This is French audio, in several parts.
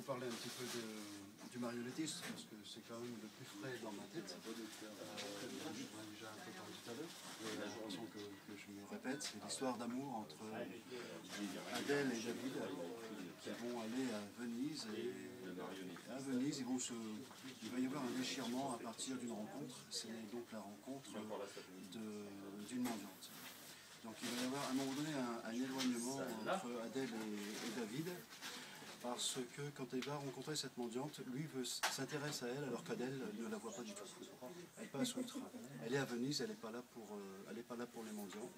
parler un petit peu du marionnettisme, parce que c'est quand même le plus frais dans ma tête. Je l'ai déjà un peu parlé tout à l'heure. J'ai l'impression que je me répète. C'est l'histoire d'amour entre Adèle et David qui vont aller à Venise. Et à Venise, il va y avoir un déchirement à partir d'une rencontre. C'est donc la rencontre d'une mendiante. Donc il va y avoir à un moment donné un éloignement entre Adèle et David, parce que quand il va rencontrer cette mendiante, lui s'intéresse à elle alors qu'Adèle ne la voit pas du tout. Elle passe outre. Elle est à Venise, elle n'est pas là pour les mendiants.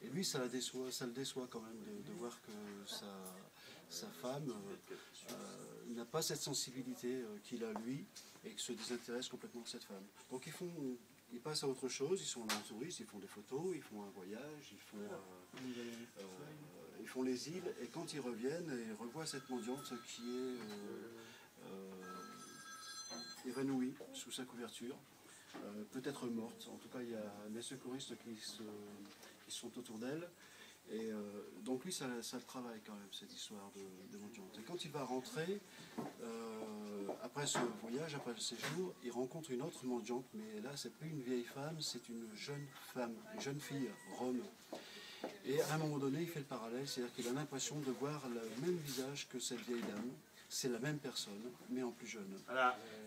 Et lui, ça le déçoit quand même de voir que sa femme n'a pas cette sensibilité qu'il a lui et que se désintéresse complètement de cette femme. Donc ils passent à autre chose, ils sont là en tourisme, ils font des photos, ils font un voyage, ils font les îles, et quand ils reviennent, ils revoient cette mendiante qui est évanouie sous sa couverture, peut-être morte. En tout cas, il y a les secouristes qui sont autour d'elle. Et donc lui, ça le travaille quand même, cette histoire de mendiante. Et quand il va rentrer, après ce voyage, après le séjour, il rencontre une autre mendiante, mais là, c'est plus une vieille femme, c'est une jeune femme, une jeune fille, Rome. Et à un moment donné, il fait le parallèle, c'est-à-dire qu'il a l'impression de voir le même visage que cette vieille dame. C'est la même personne, mais en plus jeune.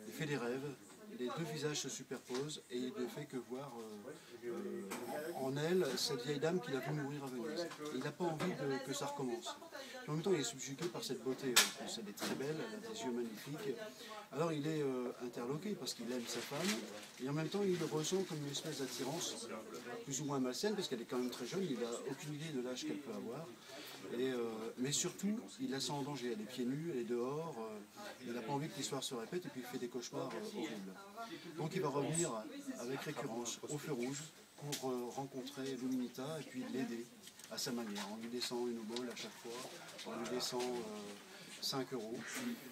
Il fait des rêves, les deux visages se superposent, et il ne fait que voir en elle cette vieille dame qu'il a vu mourir à Venise. Il n'a pas envie que ça recommence. Puis en même temps, il est subjugué par cette beauté. Elle est très belle, elle a des yeux magnifiques. Alors il est interloqué parce qu'il aime sa femme, et en même temps, il le ressent comme une espèce d'attirance, plus ou moins malsaine, parce qu'elle est quand même très jeune, il n'a aucune idée de l'âge qu'elle peut avoir. Mais surtout, il la sent en danger, elle est pieds nus, elle est dehors, il n'a pas envie que l'histoire se répète, et puis il fait des cauchemars horribles. Donc il va revenir avec récurrence au feu rouge pour rencontrer Luminita et puis l'aider à sa manière, en lui laissant une obole à chaque fois, en lui laissant 5 €.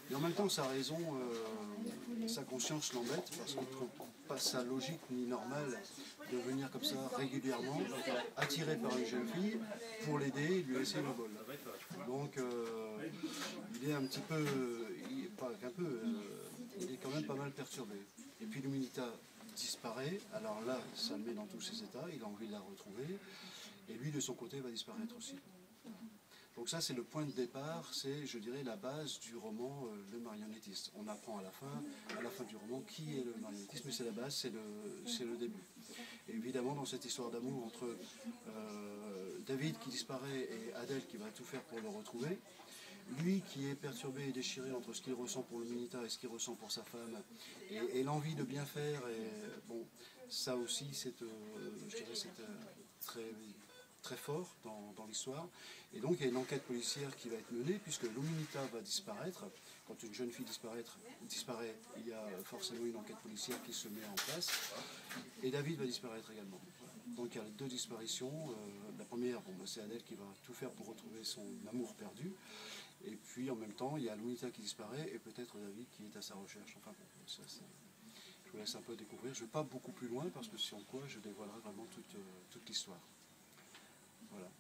Et en même temps, sa raison, sa conscience l'embête, parce qu'on ne trouve pas sa logique ni normale de venir comme ça régulièrement, attiré par une jeune fille, pour l'aider et lui laisser une obole. Donc il est un petit peu, pas qu'un peu, il est quand même pas mal perturbé. Et puis Luminita disparaît, alors là, ça le met dans tous ses états, il a envie de la retrouver, et lui, de son côté, va disparaître aussi. Donc ça, c'est le point de départ, c'est, je dirais, la base du roman Le Marionnettiste. On apprend à la fin du roman, qui est le marionnettiste, mais c'est la base, c'est le début. Et évidemment, dans cette histoire d'amour entre David qui disparaît et Adèle qui va tout faire pour le retrouver, lui qui est perturbé et déchiré entre ce qu'il ressent pour Luminita et ce qu'il ressent pour sa femme, et l'envie de bien faire, et bon, ça aussi, je dirais, c'est très fort dans l'histoire. Et donc il y a une enquête policière qui va être menée, puisque Luminita va disparaître. Quand une jeune fille disparaît, il y a forcément une enquête policière qui se met en place. Et David va disparaître également. Donc il y a deux disparitions. La première, c'est Adèle qui va tout faire pour retrouver son amour perdu. Et puis en même temps, il y a Luminita qui disparaît et peut-être David qui est à sa recherche. Enfin, ça, je vous laisse un peu découvrir. Je ne vais pas beaucoup plus loin parce que si on quoi, je dévoilerai vraiment toute l'histoire. Voilà.